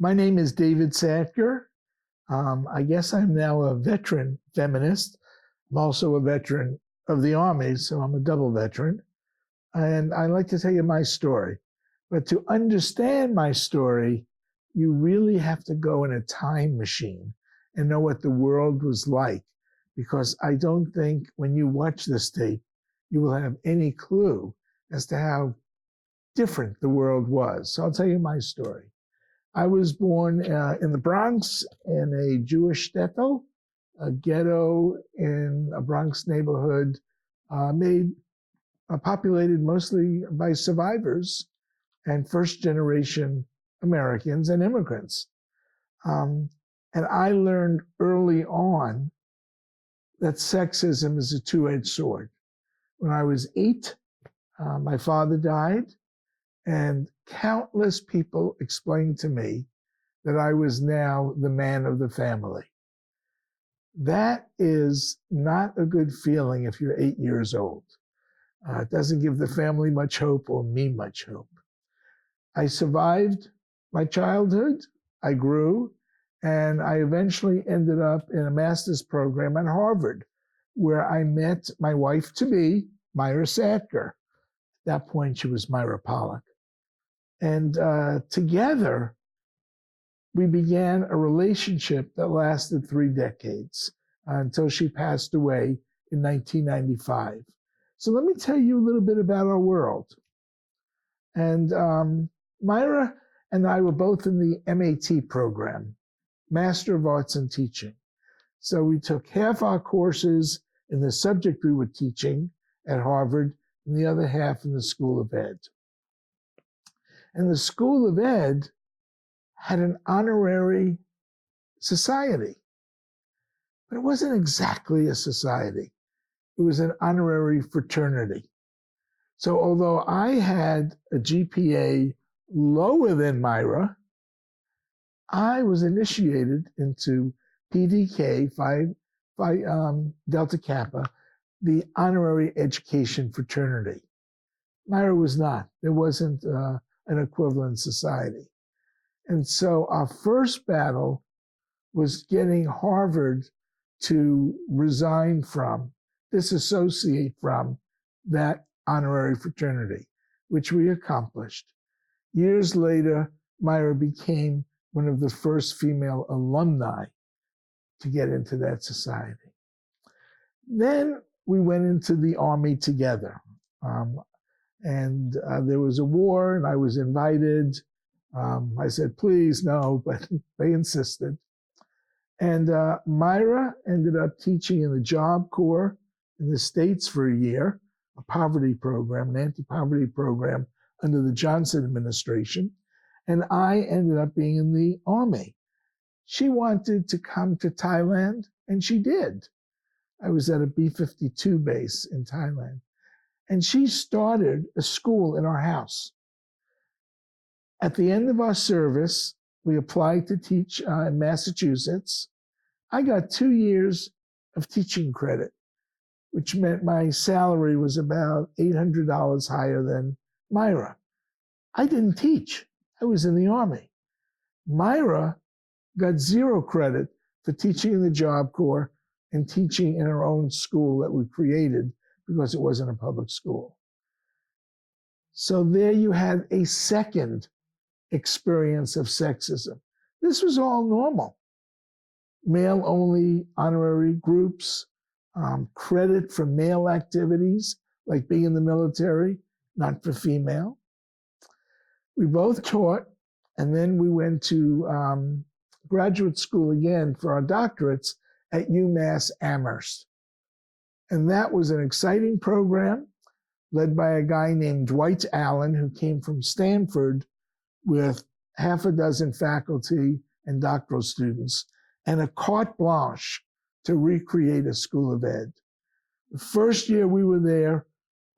My name is David Sadker. I guess I'm now a veteran feminist. I'm also a veteran of the Army, so I'm a double veteran. And I'd like to tell you my story. But to understand my story, you really have to go in a time machine and know what the world was like. Because I don't think when you watch this tape, you will have any clue as to how different the world was. So I'll tell you my story. I was born in the Bronx in a Jewish shtetl, a ghetto in a Bronx neighborhood populated mostly by survivors and first-generation Americans and immigrants. And I learned early on that sexism is a two-edged sword. When I was 8, my father died, and countless people explained to me that I was now the man of the family. That is not a good feeling if you're 8 years old. It doesn't give the family much hope or me much hope. I survived my childhood, I grew, and I eventually ended up in a master's program at Harvard, where I met my wife-to-be, Myra Sadker. At that point, she was Myra Pollock. And together, we began a relationship that lasted 3 decades until she passed away in 1995. So let me tell you a little bit about our world. And Myra and I were both in the MAT program, Master of Arts in Teaching. So we took half our courses in the subject we were teaching at Harvard and the other half in the School of Ed. And the School of Ed had an honorary society, but it wasn't exactly a society. It was an honorary fraternity. So although I had a GPA lower than Myra, I was initiated into PDK, Phi Delta Kappa, the honorary education fraternity. Myra was not. There wasn't an equivalent society. And so our first battle was getting Harvard to resign from, disassociate from that honorary fraternity, which we accomplished. Years later, Myra became one of the first female alumni to get into that society. Then we went into the Army together. And there was a war, and I was invited. I said, please, no, but they insisted. And Myra ended up teaching in the Job Corps in the States for a year, a poverty program, an anti-poverty program under the Johnson administration. And I ended up being in the Army. She wanted to come to Thailand, and she did. I was at a B-52 base in Thailand. And she started a school in our house. At the end of our service, we applied to teach in Massachusetts. I got 2 years of teaching credit, which meant my salary was about $800 higher than Myra. I didn't teach. I was in the Army. Myra got 0 credit for teaching in the Job Corps and teaching in her own school that we created because it wasn't a public school. So there you had a second experience of sexism. This was all normal. Male-only honorary groups, credit for male activities, like being in the military, not for female. We both taught, and then we went to graduate school again for our doctorates at UMass Amherst. And that was an exciting program led by a guy named Dwight Allen, who came from Stanford with half a dozen faculty and doctoral students, and a carte blanche to recreate a School of Ed. The first year we were there,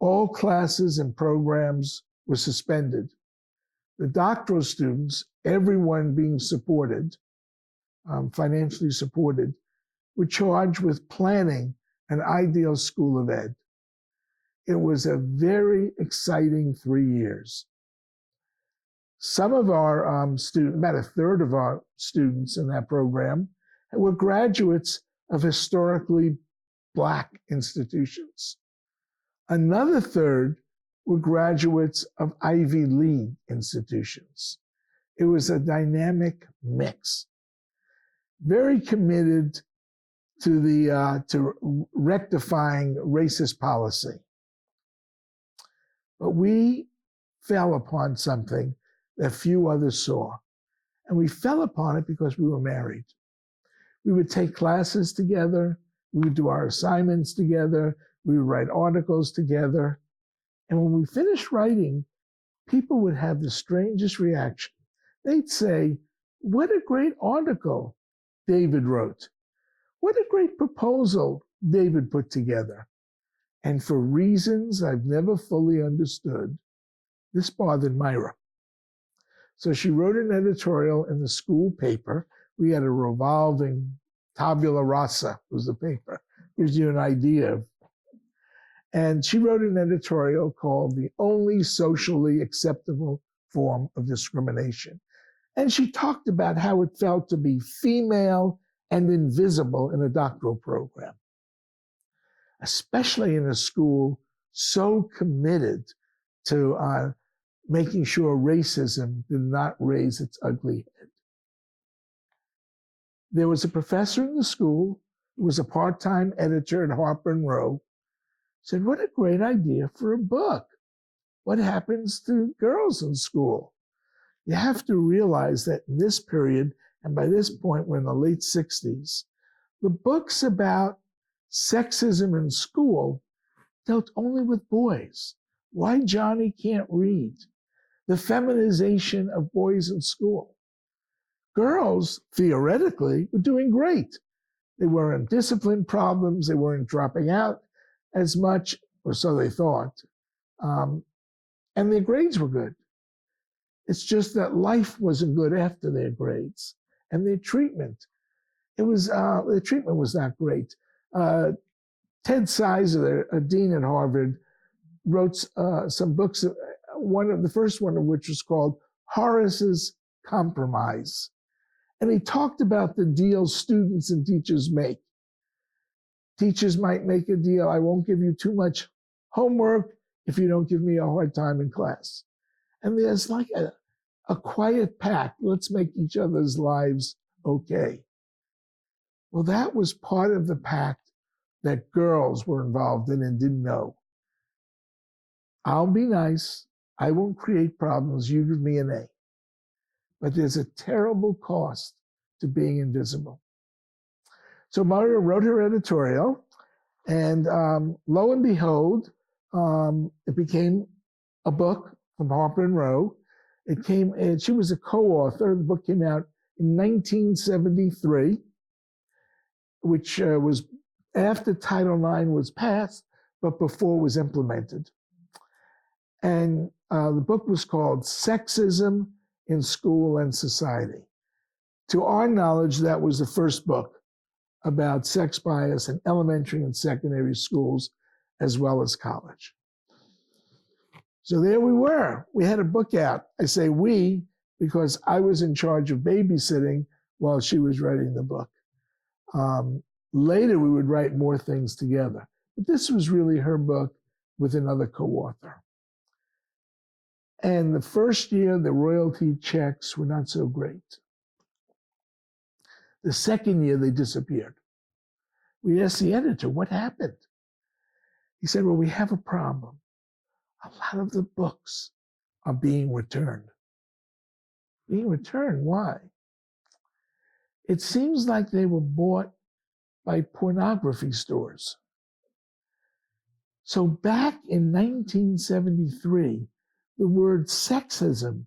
all classes and programs were suspended. The doctoral students, everyone being supported, financially supported, were charged with planning an ideal School of Ed. It was a very exciting 3 years. Some of our students, about a third of our students in that program, were graduates of historically Black institutions. Another third were graduates of Ivy League institutions. It was a dynamic mix. Very committed to rectifying racist policy. But we fell upon something that few others saw. And we fell upon it because we were married. We would take classes together. We would do our assignments together. We would write articles together. And when we finished writing, people would have the strangest reaction. They'd say, "What a great article David wrote. What a great proposal David put together." And for reasons I've never fully understood, this bothered Myra. So she wrote an editorial in the school paper. We had a revolving tabula rasa was the paper. Gives you an idea. And she wrote an editorial called "The Only Socially Acceptable Form of Discrimination." And she talked about how it felt to be female and invisible in a doctoral program, especially in a school so committed to making sure racism did not raise its ugly head. There was a professor in the school who was a part-time editor at Harper and Row, said, "What a great idea for a book. What happens to girls in school?" You have to realize that in this period, and by this point we're in the late 60s, the books about sexism in school dealt only with boys. Why Johnny Can't Read, the feminization of boys in school. Girls, theoretically, were doing great. They weren't discipline problems. They weren't dropping out as much, or so they thought. And their grades were good. It's just that life wasn't good after their grades. And their treatment, their treatment was not great. Ted Sizer, a dean at Harvard, wrote some books, the first one of which was called Horace's Compromise. And he talked about the deals students and teachers make. Teachers might make a deal: I won't give you too much homework if you don't give me a hard time in class. And there's like a quiet pact. Let's make each other's lives okay. Well, that was part of the pact that girls were involved in and didn't know. I'll be nice. I won't create problems. You give me an A. But there's a terrible cost to being invisible. So Myra wrote her editorial, and lo and behold, it became a book from Harper and Row. And she was a co-author. The book came out in 1973, which was after Title IX was passed, but before it was implemented. And the book was called Sexism in School and Society. To our knowledge, that was the first book about sex bias in elementary and secondary schools, as well as college. So there we were. We had a book out. I say we because I was in charge of babysitting while she was writing the book. Later, we would write more things together. But this was really her book with another co-author. And the first year, the royalty checks were not so great. The second year, they disappeared. We asked the editor, what happened? He said, well, we have a problem. A lot of the books are being returned. Being returned, why? It seems like they were bought by pornography stores. So back in 1973, the word sexism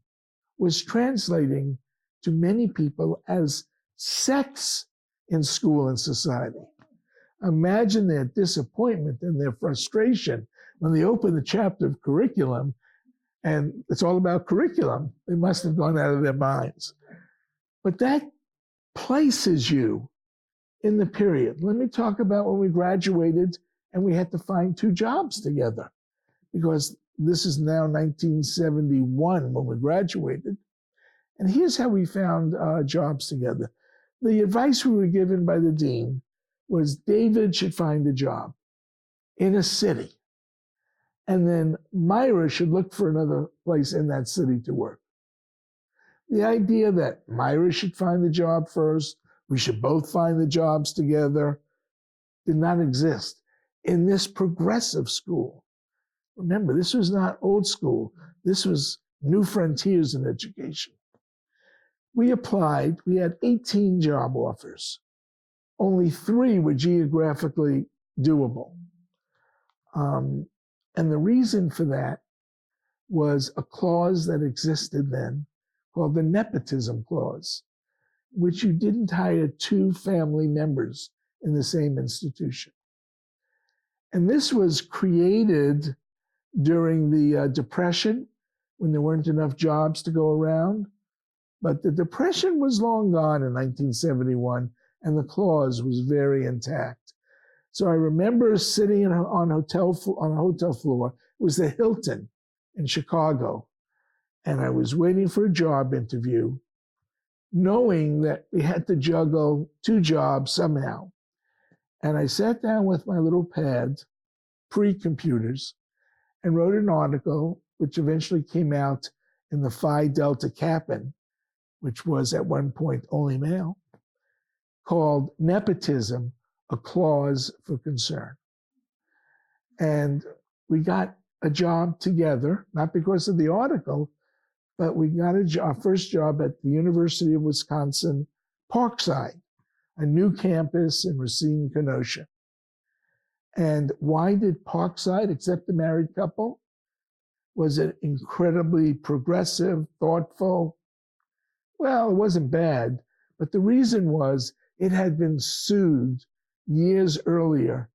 was translating to many people as sex in school and society. Imagine their disappointment and their frustration when they open the chapter of curriculum and it's all about curriculum. They must have gone out of their minds. But that places you in the period. Let me talk about when we graduated and we had to find 2 jobs together, because this is now 1971 when we graduated. And here's how we found jobs together. The advice we were given by the dean was David should find a job in a city. And then Myra should look for another place in that city to work. The idea that Myra should find the job first, we should both find the jobs together, did not exist in this progressive school. Remember, this was not old school. This was new frontiers in education. We applied. We had 18 job offers. Only 3 were geographically doable. And the reason for that was a clause that existed then called the nepotism clause, which you didn't hire 2 family members in the same institution. And this was created during the Depression, when there weren't enough jobs to go around. But the Depression was long gone in 1971, and the clause was very intact. So I remember sitting on a hotel floor. It was the Hilton in Chicago, and I was waiting for a job interview, knowing that we had to juggle 2 jobs somehow. And I sat down with my little pad, pre-computers, and wrote an article, which eventually came out in the Phi Delta Kappan, which was at one point only male, called Nepotism, a Clause for Concern. And we got a job together, not because of the article, but we got our first job at the University of Wisconsin, Parkside, a new campus in Racine, Kenosha. And why did Parkside accept a married couple? Was it incredibly progressive, thoughtful? Well, it wasn't bad, but the reason was it had been sued years earlier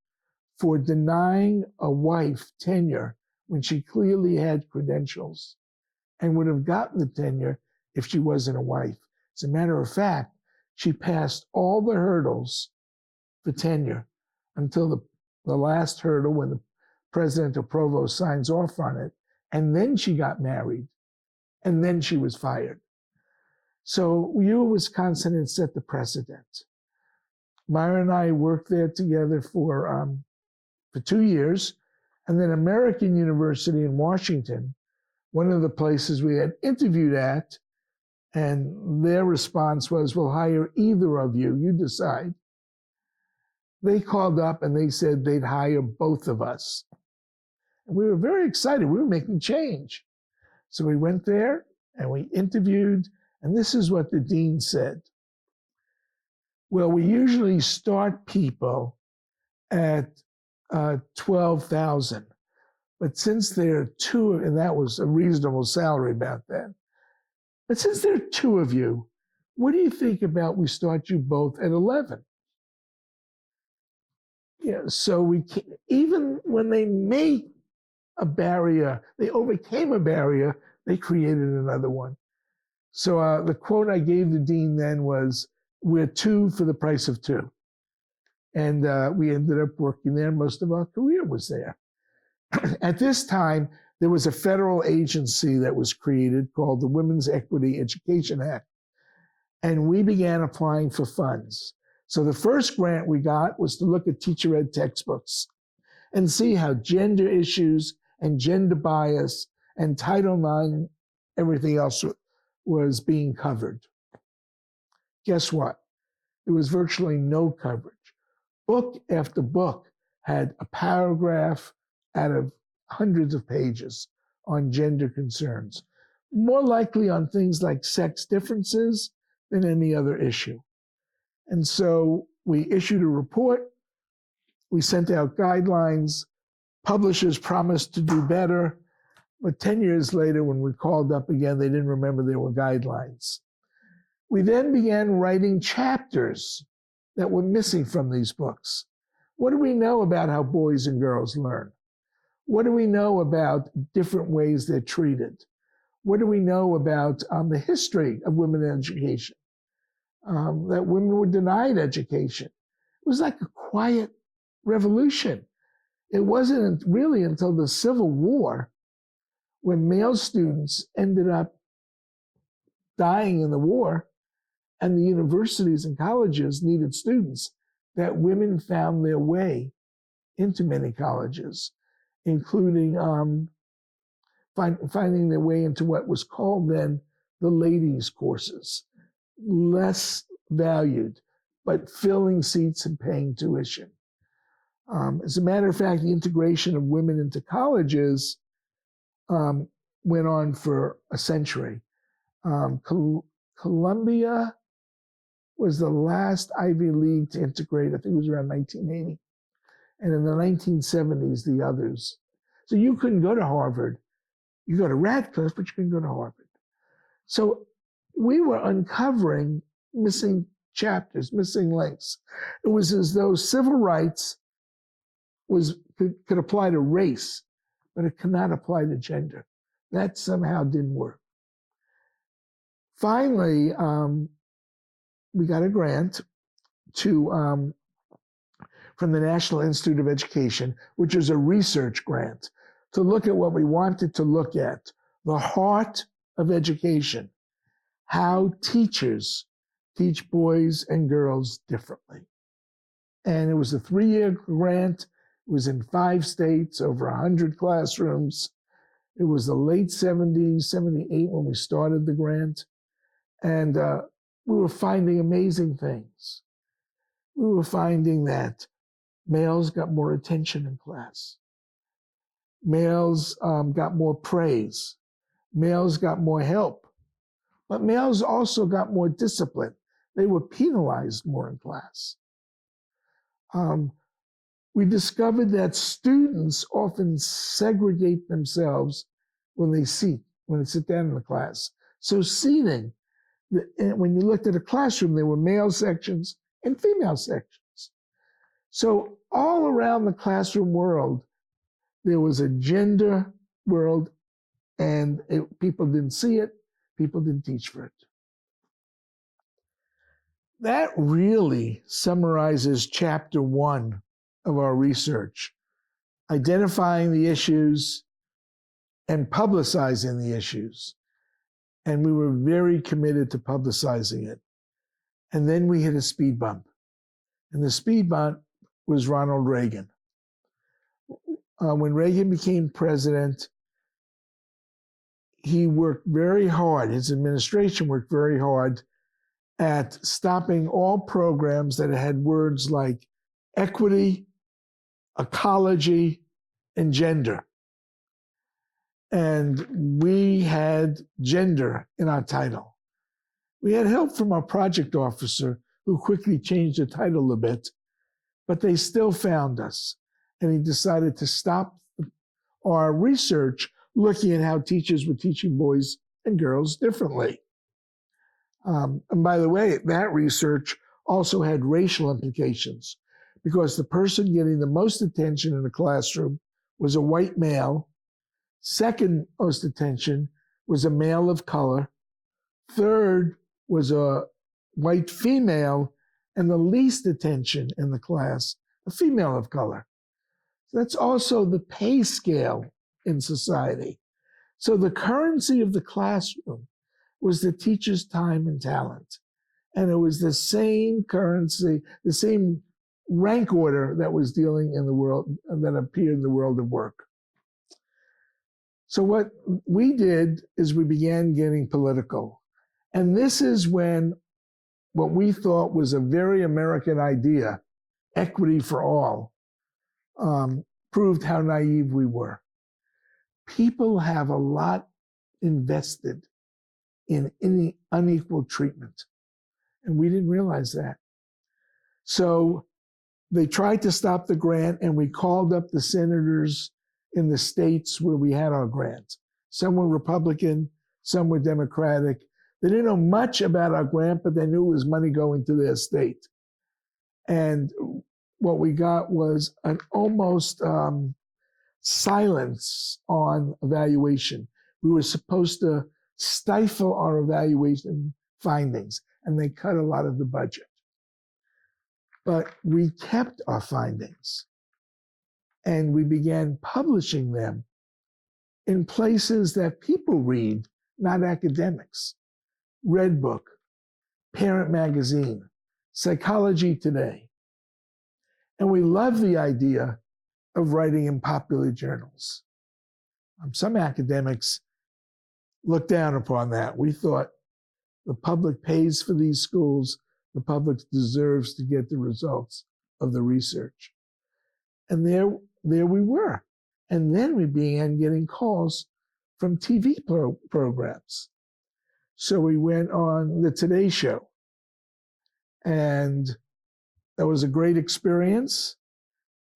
for denying a wife tenure when she clearly had credentials and would have gotten the tenure if she wasn't a wife. As a matter of fact, she passed all the hurdles for tenure until the last hurdle when the president or provost signs off on it, and then she got married, and then she was fired. So U of Wisconsin had set the precedent. Myra and I worked there together for 2 years, and then American University in Washington, one of the places we had interviewed at, and their response was, we'll hire either of you, you decide. They called up and they said they'd hire both of us. And we were very excited. We were making change. So we went there and we interviewed, and this is what the dean said. Well, we usually start people at 12,000, but since there are 2, and that was a reasonable salary back then, but since there are 2 of you, what do you think about we start you both at 11? Yeah, so even when they made a barrier, they overcame a barrier, they created another one. So the quote I gave the dean then was, we're 2 for the price of 2. And we ended up working there. Most of our career was there. At this time, there was a federal agency that was created called the Women's Equity Education Act. And we began applying for funds. So the first grant we got was to look at teacher ed textbooks and see how gender issues and gender bias and Title IX, everything else was being covered. Guess what? There was virtually no coverage. Book after book had a paragraph out of hundreds of pages on gender concerns, more likely on things like sex differences than any other issue. And so we issued a report, we sent out guidelines, publishers promised to do better, but 10 years later, when we called up again, they didn't remember there were guidelines. We then began writing chapters that were missing from these books. What do we know about how boys and girls learn? What do we know about different ways they're treated? What do we know about the history of women in education? That women were denied education. It was like a quiet revolution. It wasn't really until the Civil War when male students ended up dying in the war, and the universities and colleges needed students, that women found their way into many colleges, including finding their way into what was called then the ladies' courses, less valued, but filling seats and paying tuition. As a matter of fact, the integration of women into colleges went on for a century. Columbia was the last Ivy League to integrate. I think it was around 1980. And in the 1970s, the others. So you couldn't go to Harvard. You go to Radcliffe, but you couldn't go to Harvard. So we were uncovering missing chapters, missing links. It was as though civil rights could apply to race, but it could not apply to gender. That somehow didn't work. Finally, we got a grant from the National Institute of Education, which is a research grant, to look at what we wanted to look at, the heart of education, how teachers teach boys and girls differently. And it was a 3-year grant. It was in 5 states, over 100 classrooms. It was the late 70s, 78 when we started the grant. And we were finding amazing things. We were finding that males got more attention in class. Males got more praise. Males got more help. But males also got more discipline. They were penalized more in class. We discovered that students often segregate themselves when they sit down in the class. So seating, when you looked at a classroom, there were male sections and female sections. So all around the classroom world, there was a gender world, and people didn't see it, people didn't teach for it. That really summarizes chapter 1 of our research, identifying the issues and publicizing the issues. And we were very committed to publicizing it. And then we hit a speed bump. And the speed bump was Ronald Reagan. When Reagan became president, he worked very hard, his administration worked very hard at stopping all programs that had words like equity, ecology, and gender. And we had gender in our title. We had help from our project officer, who quickly changed the title a bit, but they still found us. And he decided to stop our research looking at how teachers were teaching boys and girls differently. And by the way, that research also had racial implications, because the person getting the most attention in the classroom was a white male. Second most attention was a male of color. Third was a white female, and the least attention in the class, a female of color. So that's also the pay scale in society. So the currency of the classroom was the teacher's time and talent. And it was the same currency, the same rank order that was dealing in the world, that appeared in the world of work. So what we did is we began getting political. And this is when what we thought was a very American idea, equity for all, proved how naive we were. People have a lot invested in any unequal treatment. And we didn't realize that. So they tried to stop the grant, and we called up the senators in the states where we had our grant. Some were Republican, some were Democratic. They didn't know much about our grant, but they knew it was money going to their state. And what we got was an almost silence on evaluation. We were supposed to stifle our evaluation findings, and they cut a lot of the budget. But we kept our findings, and we began publishing them in places that people read, not academics. Redbook, Parent Magazine, Psychology Today. And we love the idea of writing in popular journals. Some academics looked down upon that. We thought the public pays for these schools, the public deserves to get the results of the research. And there we were. And then we began getting calls from TV programs. So we went on the Today Show. And that was a great experience.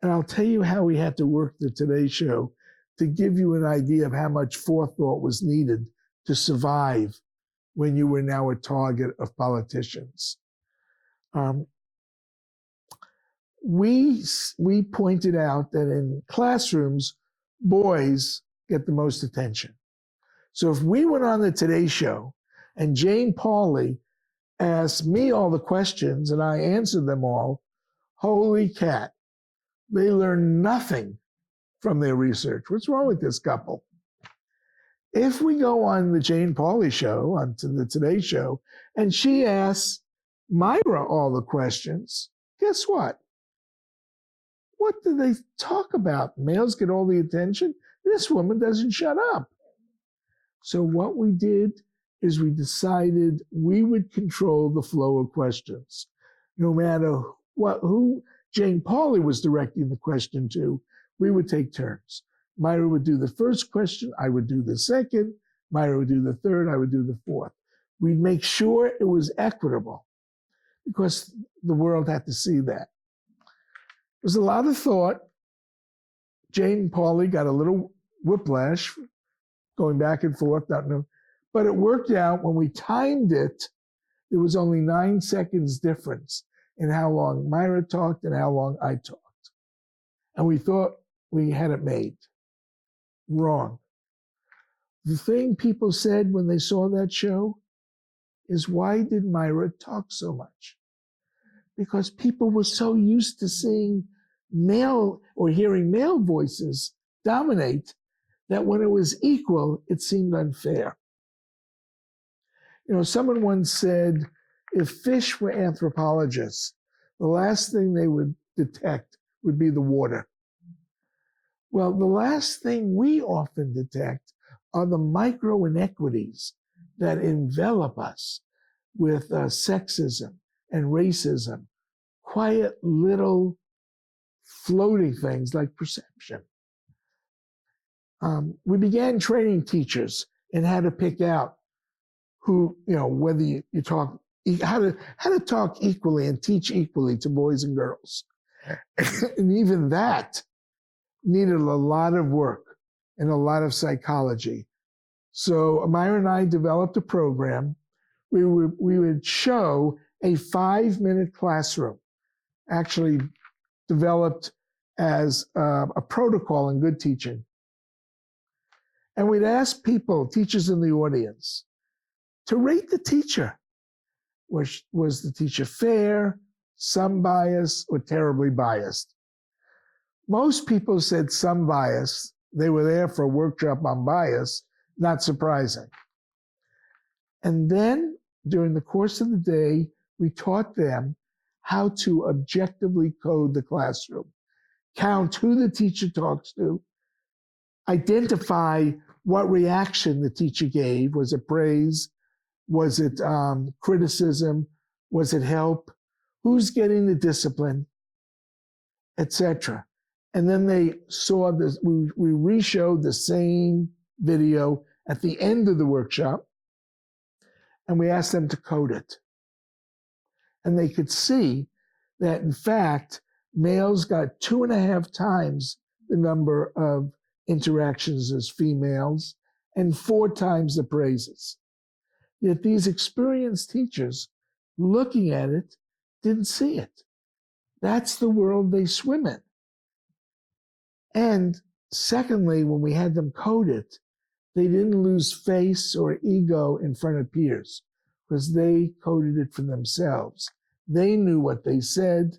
And I'll tell you how we had to work the Today Show to give you an idea of how much forethought was needed to survive when you were now a target of politicians. We pointed out that in classrooms, boys get the most attention. So if we went on the Today Show and Jane Pauley asked me all the questions and I answered them all, holy cat, they learn nothing from their research. What's wrong with this couple? If we go on the Jane Pauley show, onto the Today Show, and she asks Myra all the questions, guess what? What do they talk about? Males get all the attention. This woman doesn't shut up. So what we did is we decided we would control the flow of questions. No matter who Jane Pauley was directing the question to, we would take turns. Myra would do the first question, I would do the second, Myra would do the third, I would do the fourth. We'd make sure it was equitable because the world had to see that. There was a lot of thought. Jane Pauley got a little whiplash going back and forth, don't know. But it worked out. When we timed it, there was only 9 seconds difference in how long Myra talked and how long I talked. And we thought we had it made. Wrong. The thing people said when they saw that show is, why did Myra talk so much? Because people were so used to seeing male or hearing male voices dominate that when it was equal, it seemed unfair. You know, someone once said, if fish were anthropologists, the last thing they would detect would be the water. Well, the last thing we often detect are the micro inequities that envelop us with sexism and racism, quiet little floating things like perception. We began training teachers in how to pick out who, you know, whether you talk, how to talk equally and teach equally to boys and girls. And even that needed a lot of work and a lot of psychology. So Myra and I developed a program. We would show a 5-minute classroom, actually developed as a protocol in good teaching. And we'd ask people, teachers in the audience, to rate the teacher. Was the teacher fair, some bias, or terribly biased? Most people said some bias. They were there for a workshop on bias, not surprising. And then during the course of the day, we taught them how to objectively code the classroom, count who the teacher talks to, identify what reaction the teacher gave. Was it praise? Was it criticism? Was it help? Who's getting the discipline, etc. And then they saw this, we re-showed the same video at the end of the workshop, and we asked them to code it. And they could see that, in fact, males got 2.5 times the number of interactions as females and 4 times the praises. Yet these experienced teachers, looking at it, didn't see it. That's the world they swim in. And secondly, when we had them code it, they didn't lose face or ego in front of peers because they coded it for themselves. They knew what they said.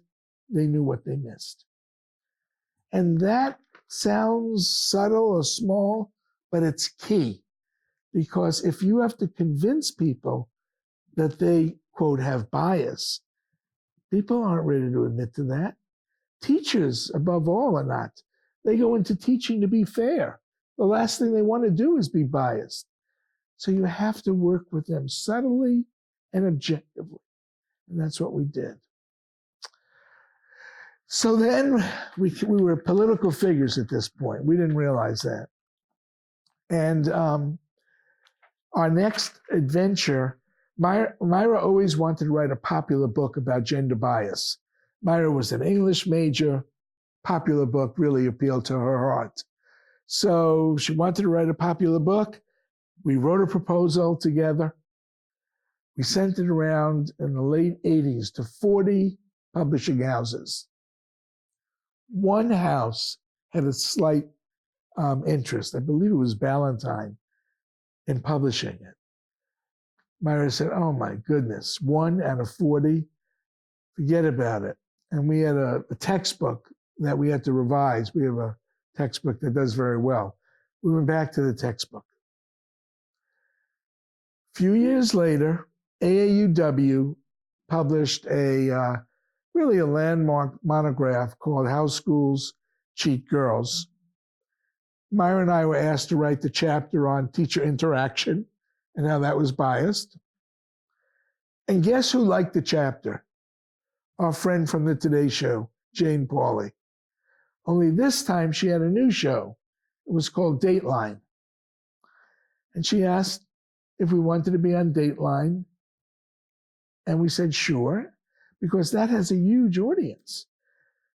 They knew what they missed. And that sounds subtle or small, but it's key. Because if you have to convince people that they, quote, have bias. People aren't ready to admit to that. Teachers, above all, are not. They go into teaching to be fair. The last thing they want to do is be biased. So you have to work with them subtly and objectively. And that's what we did. So then we were political figures at this point. We didn't realize that. And our next adventure, Myra always wanted to write a popular book about gender bias. Myra was an English major. Popular book really appealed to her heart. So she wanted to write a popular book. We wrote a proposal together. We sent it around in the late 80s to 40 publishing houses. One house had a slight interest. I believe it was Ballantine in publishing it. Myra said, oh my goodness, 1 out of 40, forget about it. And we had a textbook that we had to revise. We have a textbook that does very well. We went back to the textbook. A few years later, AAUW published really a landmark monograph called How Schools Cheat Girls. Myra and I were asked to write the chapter on teacher interaction and how that was biased. And guess who liked the chapter? Our friend from the Today Show, Jane Pauley. Only this time she had a new show. It was called Dateline. And she asked if we wanted to be on Dateline. And we said, sure, because that has a huge audience.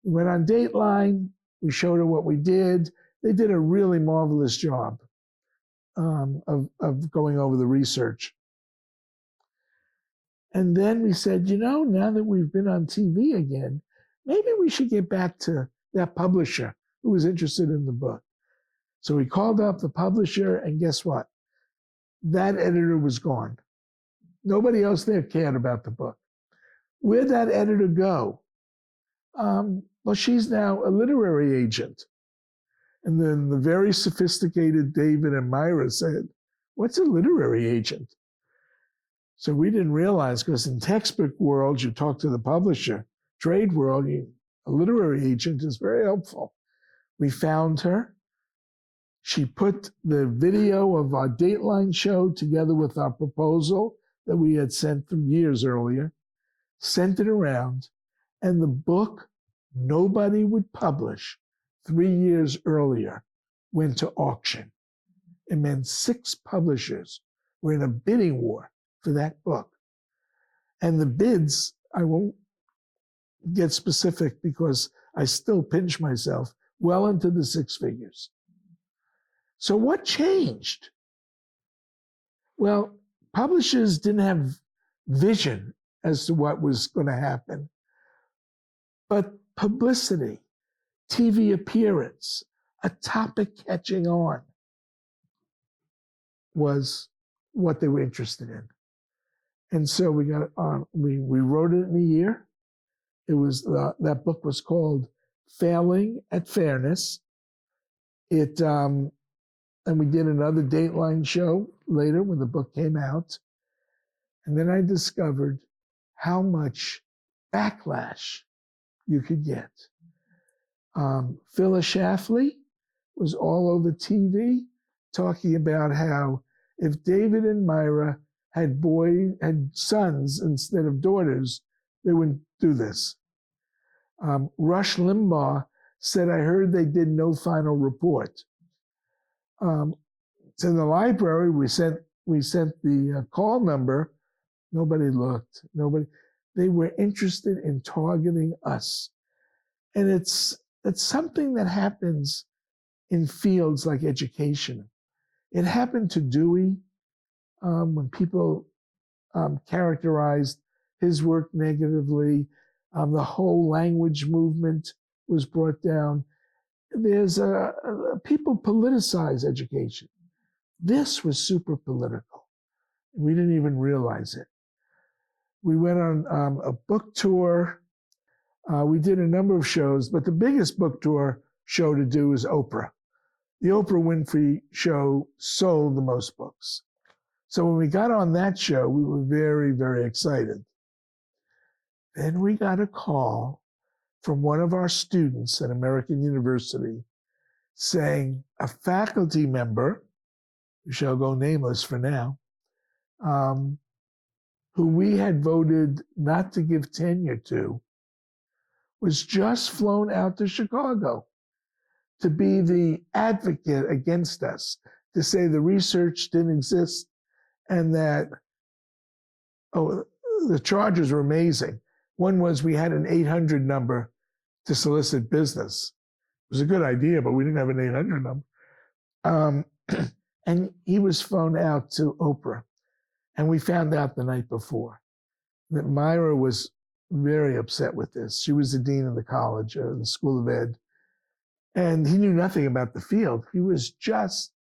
We went on Dateline. We showed her what we did. They did a really marvelous job of going over the research. And then we said, now that we've been on TV again, maybe we should get back to that publisher who was interested in the book. So we called up the publisher, and guess what? That editor was gone. Nobody else there cared about the book. Where'd that editor go? Well, she's now a literary agent. And then the very sophisticated David and Myra said, what's a literary agent? So we didn't realize, because in textbook world, you talk to the publisher. Trade world, a literary agent is very helpful. We found her. She put the video of our Dateline show together with our proposal that we had sent from years earlier, sent it around, and the book nobody would publish 3 years earlier went to auction. It meant 6 publishers were in a bidding war for that book. And the bids, I won't get specific because I still pinch myself, well into the 6 figures. So what changed? Well, publishers didn't have vision as to what was going to happen, but publicity, TV appearance, a topic catching on was what they were interested in. And so we got we wrote it in a year. It was that book was called Failing at Fairness. And we did another Dateline show later when the book came out. And then I discovered how much backlash you could get. Phyllis Schlafly was all over TV talking about how if David and Myra had sons instead of daughters, they wouldn't do this. Rush Limbaugh said, I heard they did no final report. It's in the library. We sent the call number. Nobody looked. They were interested in targeting us. And it's something that happens in fields like education. It happened to Dewey when people characterized his work negatively. The whole language movement was brought down. There's people politicize education. This was super political. We didn't even realize it. We went on a book tour. We did a number of shows, but the biggest book tour show to do is Oprah. The Oprah Winfrey Show sold the most books. So when we got on that show, we were very, very excited. Then we got a call from one of our students at American University saying a faculty member, who shall go nameless for now, who we had voted not to give tenure to, was just flown out to Chicago to be the advocate against us, to say the research didn't exist and that, the charges were amazing. One was we had an 800 number to solicit business. It was a good idea, but we didn't have an 800 number. And he was flown out to Oprah. And we found out the night before that Myra was very upset with this. She was the dean of the college, the School of Ed. And he knew nothing about the field. He was just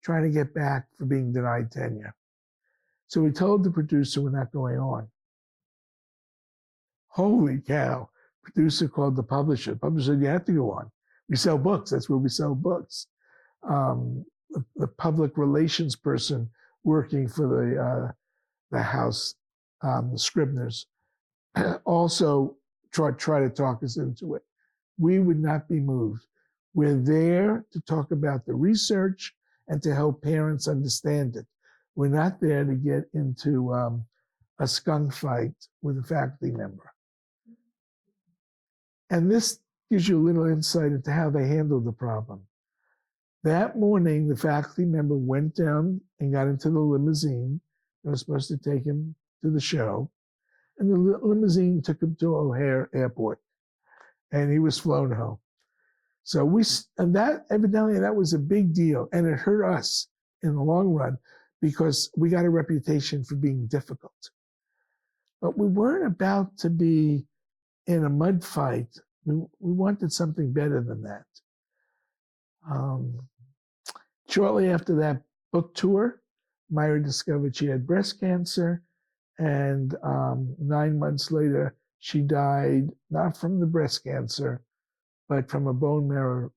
trying to get back for being denied tenure. So he told the producer, we're not going on. Holy cow. Producer called the publisher. The publisher said, you have to go on. We sell books. That's where we sell books. The public relations person working for the House, the Scribners, also try to talk us into it. We would not be moved. We're there to talk about the research and to help parents understand it. We're not there to get into a skunk fight with a faculty member. And this gives you a little insight into how they handled the problem. That morning, the faculty member went down and got into the limousine that was supposed to take him to the show. And the limousine took him to O'Hare Airport. And he was flown home. So evidently that was a big deal. And it hurt us in the long run because we got a reputation for being difficult. But we weren't about to be in a mud fight. We wanted something better than that. Shortly after that book tour, Myra discovered she had breast cancer. And 9 months later, she died, not from the breast cancer, but from a bone marrow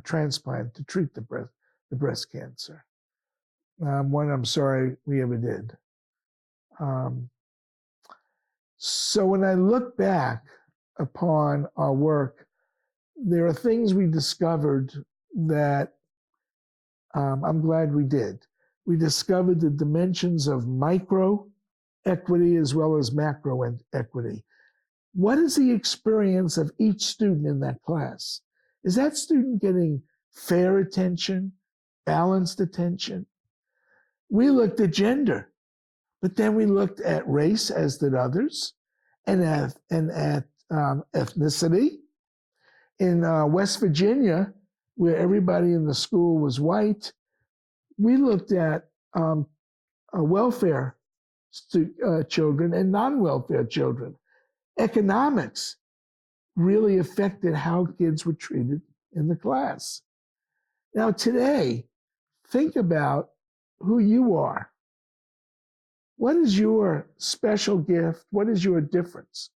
transplant to treat the breast cancer. One I'm sorry we ever did. So when I look back upon our work, there are things we discovered that I'm glad we did. We discovered the dimensions of micro equity as well as macro equity. What is the experience of each student in that class? Is that student getting fair attention, balanced attention? We looked at gender, but then we looked at race, as did others, and at ethnicity. In West Virginia, where everybody in the school was white, we looked at welfare children and non-welfare children. Economics really affected how kids were treated in the class. Now today, think about who you are. What is your special gift? What is your difference?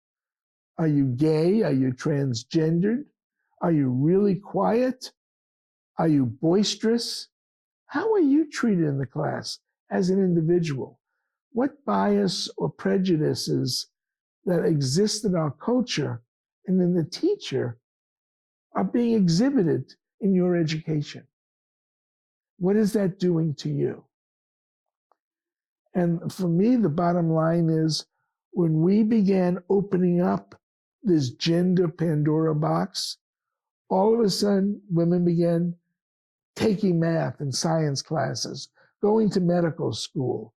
Are you gay? Are you transgendered? Are you really quiet? Are you boisterous? How are you treated in the class as an individual? What bias or prejudices that exist in our culture and in the teacher are being exhibited in your education? What is that doing to you? And for me, the bottom line is when we began opening up this gender Pandora box, all of a sudden women began taking math and science classes, going to medical school,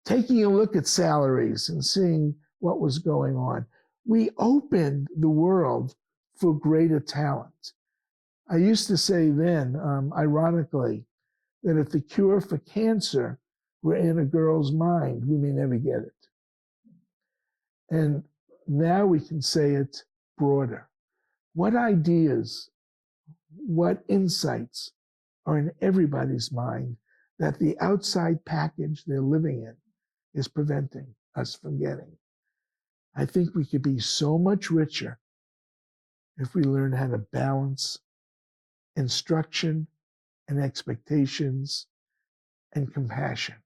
taking a look at salaries and seeing what was going on. We opened the world for greater talent. I used to say then, ironically, that if the cure for cancer were in a girl's mind, we may never get it. And now we can say it broader. What ideas, what insights are in everybody's mind that the outside package they're living in is preventing us from getting? I think we could be so much richer if we learn how to balance instruction and expectations and compassion.